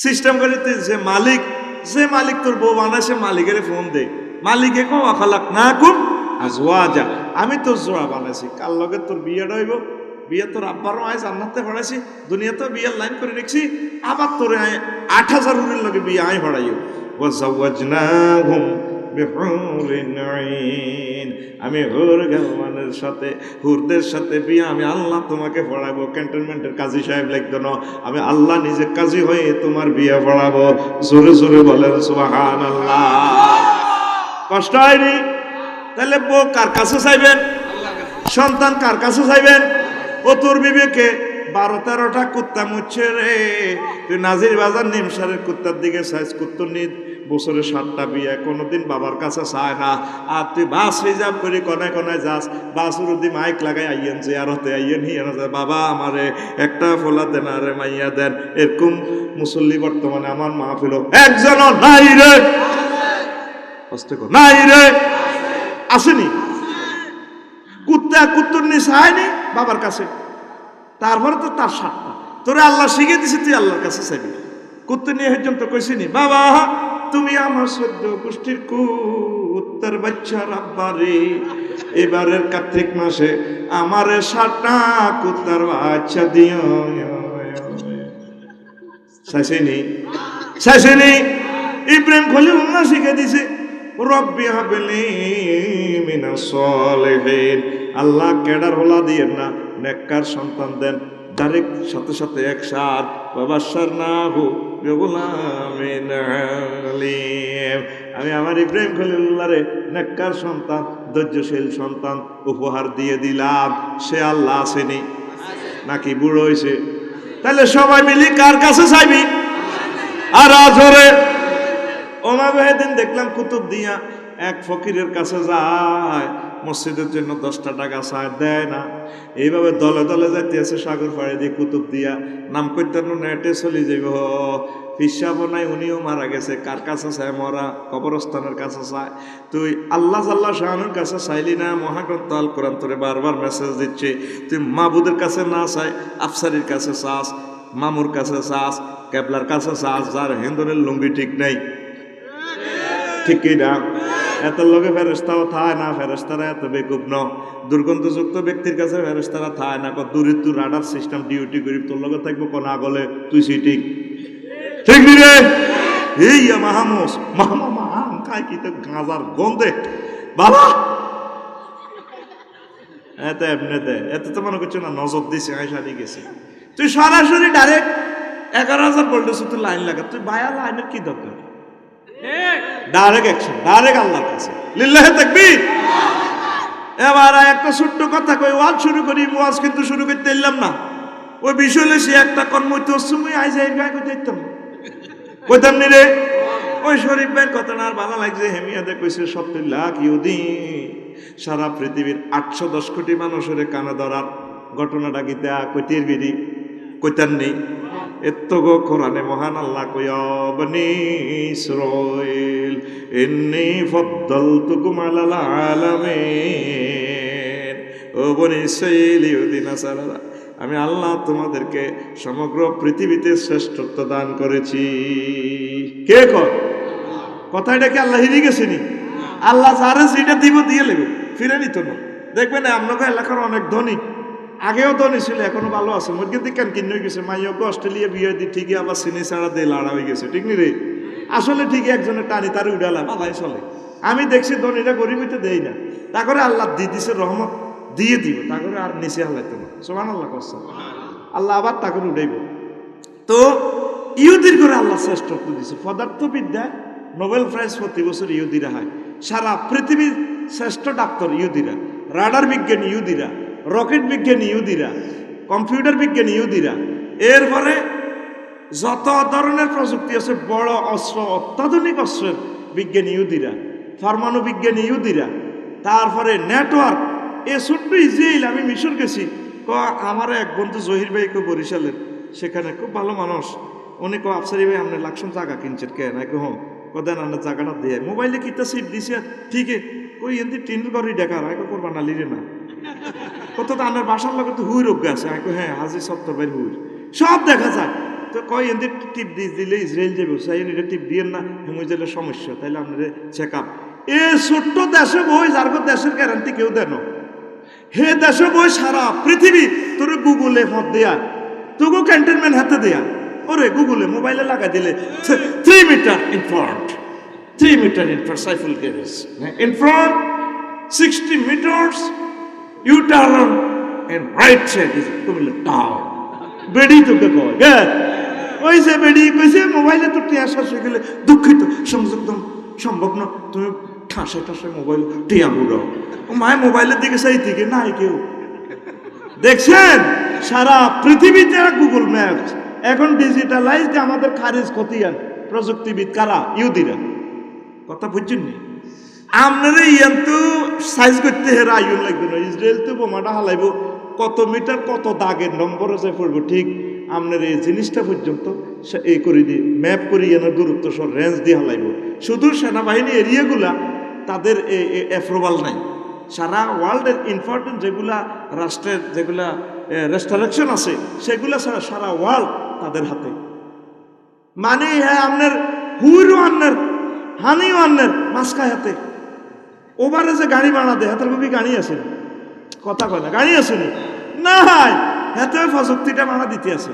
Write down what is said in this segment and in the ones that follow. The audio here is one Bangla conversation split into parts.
সিস্টেম করে যে মালিক তোর বউ বানায় সে মালিকের ফোন দে, মালিকে কো আখালাক না কুম আজওয়াজা, আমি তোর জোড়া বানাইছি, কার লগে তোর বিয়েটা হইব, বিয়ে তোর আব্বারও আয় জান্নাতে পড়াইছি, দুনিয়াতে বিয়ের লাইন করে রেখছি, আবার তোর 8,000 হুরের লগে বিয়ে আয় পড়াইও। ওয়াজাওয়াজনাহুম বিহুরিন আইন, আমি হুরগানের সাথে হুরদের সাথে বিয়ে আমি আল্লাহ তোমাকে পড়াবো। ক্যান্টনমেন্টের কাজী সাহেব লিখতো না, আমি আল্লাহ নিজে কাজী হয়ে তোমার বিয়ে পড়াবো। জোরে জোরে বলেন সুবহানাল্লাহ। কষ্ট হয়নি? তাহলে বউ কার কাছে চাইবেন? সন্তান কার কাছে চাইবেন? ও তোর বিবেকে 12-13টা কুত্তা মুচ্ছে রে, তুই নাজির বাজার নিমসারের কুত্তার দিকে চাইছ, কুত্তর নিদ বছরে 7টা বিয়ে, কোনোদিন বাবার কাছে চায় না। আর তুই বাস রিজার্ভ করি কনায় কনায় যাস, বাসের উদ্দি মাইক লাগাই আইয়েন জিয়ারতে আইয়েন হিয়ানো যায়, বাবা আমারে একটা ফোলা দেন আরে মাইয়া দেন। এরকম মুসল্লি বর্তমানে আমার মাহফিল একজনও নাই রে, নাই রে, আসেনি। কুত্তর নিয়ে চায়নি বাবার কাছে, তারপরে তো তার 7টা তোরে আল্লাহ শিখে দিছে, তুই আল্লাহর কাছে চাইবি। কুত্তর নিয়ে পর্যন্ত কইছিনি, বাবা তুমি আমার 14 গোষ্ঠীর কুত্তার বাচ্চা রাব্বারে, এবারের কার্তিক মাসে আমারে 7টা কুত্তার বাচ্চা দিও। চাইছেনি ইব্রাহিম খলিলুল্লাহ শিখে দিছে, রব্বি হাবলি মিনাস সলিহিন, আল্লাহ কেডার হোলা দিয়েন না, নেককার সন্তান দেন। ডাইরেক্ট সাথে সাথে একসাথ ওয়াবাশশারনাহু বিগুলামিন আলিম, আমি আমার ইব্রাহিম খলিলুল্লাহরে নেককার সন্তান, ধৈর্যশীল সন্তান উপহার দিয়ে দিলাম। সে আল্লাহ আসেনি নাকি বুড়ো হয়েছে? তাহলে সবাই মিলি কার কাছে চাইবি? আর আজরে ওমাবে দিন দেখলাম কুতুব দিয়া এক ফকিরের কাছে যায়, মসজিদের জন্য 10টা টাকা চায়, দেয় না। এইভাবে দলে দলে যাইতে আছে সাগর পাড়ে দিয়ে কুতুব দিয়া, নাম করতেন নেটে চলে যাইব। হিসাবও নাই, উনিও মারা গেছে, কার কাছে চায়? মরা কবরস্থানের কাছে চায়। তুই আল্লাহ জাল্লা শাহানুর কাছে চাইলি না? মহাগ্রন্থ আল কোরআন তোরে বারবার মেসেজ দিচ্ছে, তুই মাবুদের কাছে না চাই আফসারির কাছে চাস, মামুর কাছে চাস, কেবলার কাছে চাস, যার হিন্দুরের লুঙ্গি ঠিক নাই, ঠিক কি না? এত লোকে ফেরেশতাও থায় না, ফেরেশতারা এত বেকুব ন। দুর্গন্ধযুক্ত ব্যক্তির কাছে ফেরেশতারা থায় না, দূরে তুই রাডার সিস্টেম ডিউটি করি, তোর লগে থাকবো কোন আগলে তুই সিটিং, ঠিক নি রে? এই মাহামোস মাহমা খায় কি তো গাঁজার গন্ধে বাবা, এত এমনি দে, এত তো মনে করছো না নজর দিছে আইসারি গেছে। তুই সরাসরি ডাইরেক্ট 11,000 বলতেছ, তুই লাইন লাগা, তুই বায়া লাইনের কি দরকার? ডাইরেক্ট অ্যাকশন, ডাইরেক্ট আল্লাহর কাছে। লিল্লাহি তাকবীর। এবার একটা ছোট্ট কথা কই, ওয়াজ শুরু করি, ওয়াজ কিন্তু শুরু করতে এলাম না। ওই বিষয় সে একটা কর্মইতে তুমি আই যাই গায় কই দেখতাম কইতাম নি রে। ওই শরীফ ভাইয়ের কথাটা আর ভালো লাগছে, হেমিয়াতে কইছে 70 লাখ ইহুদি সারা পৃথিবীর 810 কোটি মানুষের কানে ধরার ঘটনাটা গীতা কইতের বিধি কইতাম নেই। এত গো কোরআনে মহান আল্লাহ কইয়া, বনি ইসরাইল ইন্নী ফাদ্দালতুকুম আলাল আলামিন, ও বনি ইসরাইল ইহুদি নাসারা, আমি আল্লাহ তোমাদেরকে সমগ্র পৃথিবীতে শ্রেষ্ঠত্ব দান করেছি। কে কয় কথা? এটা কি আল্লাহ হিরি গেছেনি? আল্লাহ যারে যেটা দিব দিয়ে নেবে, ফিরে নিত না। দেখবেন আপনাকে এলাকার অনেক ধনী, আগেও ধনী ছিল, এখনো ভালো আছে, মুরগির দিকে কিনে গেছে, মাইয়াকে অস্ট্রেলিয়া বিয়ে দিয়ে ঠিকই আবার চিনি ছাড়া দিয়ে লাড়া হয়ে গেছে, ঠিক নি রে? আসলে ঠিকই একজনের টানি তার উড়ালা পালাই চলে। আমি দেখছি ধনীরা গরিব হইতে দেই না, তা করে আল্লাহ দিয়ে দিছে, রহমত দিয়ে দিব, তা করে আর নিচে হালাইতো না। সুবহানাল্লাহ কষ্ট, আল্লাহ আবার তা করে উঠাইব। তো ইহুদির করে আল্লাহ শ্রেষ্ঠত্ব দিছে। পদার্থবিদ্যায় নোবেল প্রাইজ প্রতি বছর ইহুদিরা হয়, সারা পৃথিবীর শ্রেষ্ঠ ডাক্তার ইহুদিরা, রাডার বিজ্ঞানী ইহুদিরা, রকেট বিজ্ঞানী ইহুদিরা, কম্পিউটার বিজ্ঞানী ইহুদিরা, এরপরে যত ধরনের প্রযুক্তি আছে, বড় অস্ত্র, অত্যাধুনিক অস্ত্রের বিজ্ঞানী ইহুদিরা, পরমাণু বিজ্ঞানী ইহুদিরা, তারপরে নেটওয়ার্ক। এ ছোট্ট ইসরায়েল, আমি মিশর গেছি, আমার এক বন্ধু জহির ভাই কেউ বরিশালের, সেখানে খুব ভালো মানুষ, উনি কো আফসারি ভাই আপনি লাকসাম জায়গা কিনছেন কে না? কো কদেন আপনার জায়গাটা দিয়ে মোবাইলে কিতা সিট দিছে, ঠিক কই এমনি টিনের ঘরই দেখার আগে করবা না লিরে না, কত তো আপনার বাসার লোক তো হুই রোগ আছে, হ্যাঁ হাজি সত্তর ভাই হুই সব দেখা যায়। তো কয় এদের টিপ দিলে ইসরায়েল যাবে চাই এটা টিপ দিয়ে না হেমোজেলে সমস্যা তাইলে আপনাদের চেক আপ এ ছোট্ট দেশে বই যার দেশের গ্যারান্টি কেউ দেন হে দেশে বই সারা পৃথিবী তোর গুগলে ফোন দেয়া তোকে ক্যান্টনমেন্ট হাতে দেয়া ওরে গুগলে মোবাইলে লাগাই দিলে 3 meter in front 3 meter in front Saiful garage in front 60 meters U turn and right side is Comilla town বেডি তোকে কয় ওই যে বেডি কইছে মোবাইলে তো টিয়া শেষ হয়ে গেলে দুঃখিত সংযুক্ত সম্ভব না তুমি ঠাসে ঠাসে মোবাইল টিয়া বুড়ো ও মায়ের মোবাইলের দিকে সেই দিকে নাই কেউ দেখছেন সারা পৃথিবীতে গুগল ম্যাপস এখন ডিজিটালাইজড আমাদের খারিজ খতিয়ান প্রযুক্তিবিদ কারা ইহুদিরা কথা বুঝছেন নি আপনারা ইয়ান তো সাইজ করতে হেরা আইন লাগবে না ইসরায়েল তো বোমাটা হালাইব কত মিটার কত দাগের নম্বরে যে পড়বো ঠিক আপনার এই জিনিসটা পর্যন্ত এই করে দিয়ে ম্যাপ করে এনার দূরত্ব সব রেঞ্জ দিয়ে হালাইব শুধু সেনাবাহিনী এরিয়াগুলা তাদের অ্যাপ্রুভাল নাই সারা ওয়ার্ল্ডের ইম্পর্টেন্ট যেগুলা রাষ্ট্রের যেগুলা রেস্ট্রাকশন আছে সেগুলা সারা ওয়ার্ল্ড তাদের হাতে মানে হ্যাঁ আপনার হুইরও আন্নার হানিও আন্নার মাস্কায় হাতে ওভারে যে গাড়ি বানা দেয় হাতের কবি গাড়ি আছে কথা কয় না গাড়ি আছে না হাতে প্রযুক্তিটা বানা দিতে আছে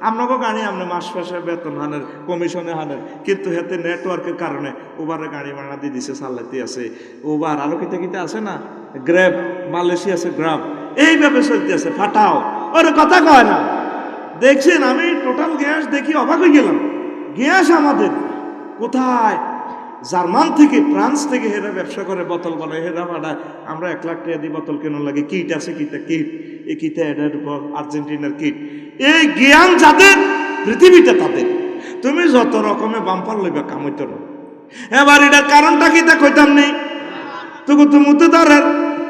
আপনাকে গাড়ি আপনি মাস মাসে বেতন হানের কমিশনে হানের কিন্তু হাতে নেটওয়ার্কের কারণে ওভারে গাড়ি বানা দিয়ে দিছে চালাইতে আছে ওভার আরো কিতে কিতে আছে না গ্র্যাব মালয়েশিয়া আছে গ্রাব এইভাবে চলতে আছে ফাটাও ওরে কথা কয় না দেখছেন আমি টোটাল গ্যাস দেখি অবাক হয়ে গেলাম গ্যাস আমাদের কোথায় জার্মান থেকে ফ্রান্স থেকে হেরা ব্যবসা করে বোতল বানায় হেরা বানায় আমরা 1 লাখ টাকা দিয়ে বোতল কেন লাগে কিট আছে কিটা কিট এই কিটা এটার উপর আর্জেন্টিনার কিট এই জ্ঞান যাদের পৃথিবীতে তাদের তুমি যত রকমের বাম্পার লইবা কামইত না এবার এটার কারণটা কি তা কইতাম নেই তোকে তো মুতে ধরেন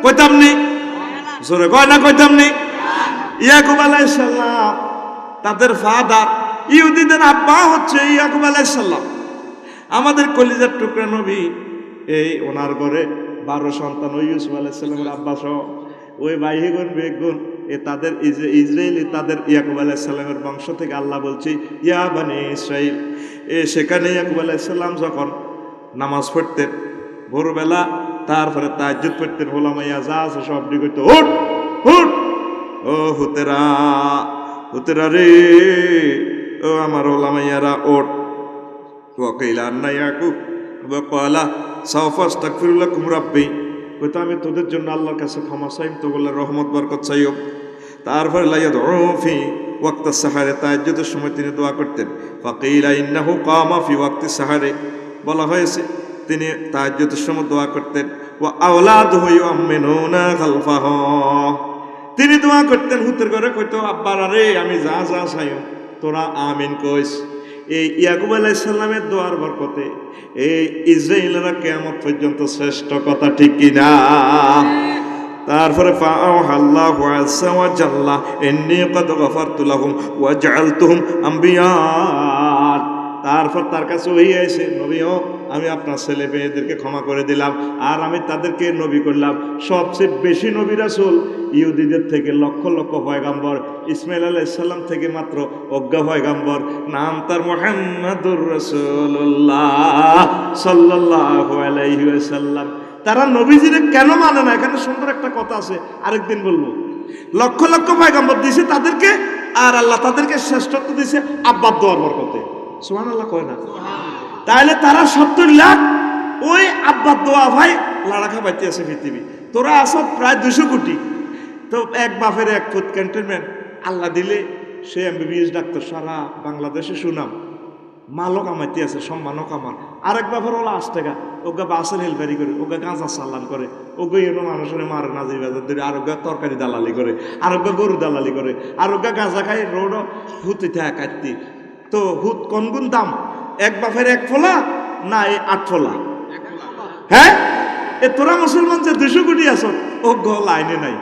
কইতাম নেই জোরে কয় না কইতাম নেই ইয়াকুব আলাইহিস সালাম তাদের ফাদার ইহুদিদের আব্বা হচ্ছে ইয়াকুব আলাইহিস সালাম আমাদের কলিজার টুকরা নবী এই ওনার ঘরে 12 সন্তান ওই ইউসুফ আলাইহিস সালামের আব্বা সহ ওই ভাইগুন বেগুন এ তাদের ইসরায়েলি তাদের ইয়াকুব আলাইহিস সালামের বংশ থেকে আল্লাহ বলছে ইয়া বানি ইসরাইল সেখানে ইয়াকুব আলাইহিস সালাম যখন নামাজ পড়তেন ভোরবেলা তারপরে তাহাজ্জুদ পড়তেন ওলামাইয়া যা আছে সব দিক হইতো উঠ উঠ ও হুতেরা রে ও আমার ওলামাইয়ারা ওঠ ওয়াকিল আন্না ইয়াকুব ওয়াকালা সাওফা আস্তাগফিরু লাকুম রাব্বি কইতো আমি তোদের জন্য আল্লাহর কাছে ক্ষমা চাইম তো বলে রহমত বরকত চাইও তারপরে লাইয়াদউ ফি ওয়াক্ত সাহারে তাহাজ্জুদের সময় তিনি দোয়া করতেন ফাকিলা ইন্নাহু কামা ফি ওয়াক্তি সাহারে বলা হয়েছে তিনি তাহাজ্জুদের সময় দোয়া করতেন ওয়া আওলাদুহু ইউমিনুনা খালফাহু তিনি দোয়া করতেন হুতের ঘরে কইতো আব্বার আরে আমি যা যা চাইও তোরা আমিন কইস এই ইয়াকুব আলাইহিস সালামের দোয়ার বরকতে এই ইসরায়েলরা কিয়ামত পর্যন্ত শ্রেষ্ঠ কথা ঠিক কিনা তারপরে ফাআল্লাহু আযজা ওয়া জাল্লা ইন্নী ক্বাদ গফারতু লাহুম ওয়া জাআলতুহুম আম্বিয়া তারপর তার কাছে ওই এসে নবীও আমি আপনার ছেলে মেয়েদেরকে ক্ষমা করে দিলাম আর আমি তাদেরকে নবী করলাম সবচেয়ে বেশি নবী রাসূল ইহুদিদের থেকে লক্ষ লক্ষ পয়গাম্বর ইসমাইল আলাইহিস সালাম থেকে মাত্র অজ্ঞা পয়গাম্বর নাম তার মুহাম্মাদুর রাসূলুল্লাহ সাল্লাল্লাহু আলাইহি ওয়াসাল্লাম তারা নবীজিরে কেন মানে না এখানে সুন্দর একটা কথা আছে আরেকদিন বলবো লক্ষ লক্ষ পয়গাম্বর দিয়েছে তাদেরকে আর আল্লাহ তাদেরকে শ্রেষ্ঠত্ব দিয়েছে আব্বার দোয়ার বরকতে সুবহানাল্লাহ কয় না তাহলে তারা 70 লাখ ওই আব্বার দোয়া ভাই লাড়াখা পাইতে আছে পৃথিবী তোরা আসো প্রায় 200 কোটি তো এক বাপের 1 ফুট ক্যান্টনমেন্ট আল্লাহ দিলে সে এমবিবিএস ডাক্তার সারা বাংলাদেশে সুনাম মালও কামাইতে আছে সম্মানও কামান আরেক বাপের হলো 8 টাকা ওগা বাসের হেলফারি করে ওগা গাঁজা চালান করে ওগা এনো মানুষের মারে নাজি বাজার ধরে আরোগ্য তরকারি দালালি করে আরোগ্য গরু দালালি করে আরোগ্য গাঁজা খাই রোড হুতি থাকে কাটতি তো হুত কোন গুণ দাম এক বাপের 1 ফোলা না এই 8 ফোলা হ্যাঁ এ তোরা মুসলমান যে 200 কোটি আছো ও গ লাইনে নাই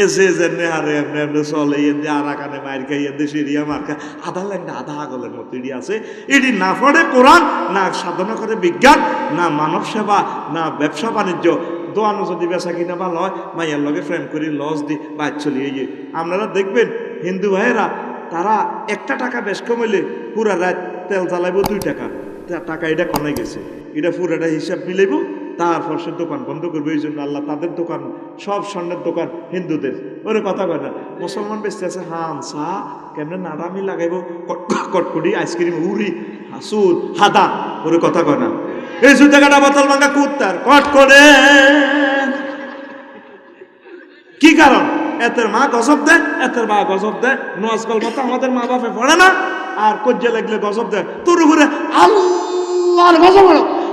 এ যে জেনে হারে এমনি এমনি চলে এমনি আরাকানে মার খাই এমনি সিরিয়া মার খাই আধা লাইন আধা আগলের মতো ইডি আছে এটি না পড়ে কোরআন না সাধনা করে বিজ্ঞান না মানব সেবা না ব্যবসা বাণিজ্য দোয়ানো যদি বেচা কিনা ভালো হয় মাইয়ার লগে ফ্রেম করি লস দি বাইর চলিয়ে গিয়ে আপনারা দেখবেন হিন্দু ভাইয়েরা তারা একটা টাকা বেশ কমাইলে পুরা রাত তেল জ্বালাইব 2 টাকা, টাকা এটা কমে গেছে, এটা পুরাটা হিসাব মিলাইব, তারপর সে দোকান বন্ধ করবে। এই জন্য আল্লাহ তাদের দোকান, সব স্বর্ণের দোকান হিন্দুদের, ওরে কথা কয় না। মুসলমান বেঁচতে আছে হান চা কেমনে নারামি লাগাইব, কটকটি আইসক্রিম উড়ি সুদ হাদা, ওরে কথা কয় না। এই জুতে কাটা বোতল ভাঙা কুত্তার কট করে কি কারণ? এতের মা গজব দেয়, এতের মা গজব দেয়। নোয়াজকল মতো আমাদের মা বাপে পড়ে না, আর কজ্জা লাগলে গজব দেয় তোর উপরে। আল্লাহর গজব,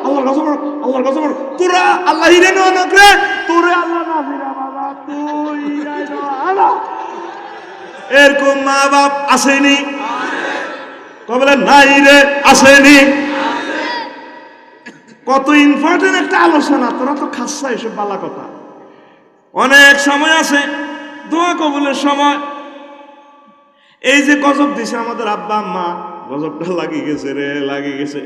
আল্লাহর গজব, আল্লাহর গজব। তোরা আল্লাহ হিরে নকরে, তোরে আল্লাহ না ফিরা বাবা, তুই এরকম মা বাপ আসেনি? কবলে নাই রে, আসেনি? কত ইম্পর্টেন্ট একটা আলোচনা, তোরা তো খাসা এসব বালা কথা। অনেক সময় আছে দোয়া কবুলের সময়, এই যে গজব দিছে আমাদের আব্বা আম্মা, গজবটা লাগিয়ে গেছে রে, লাগিয়ে গেছে।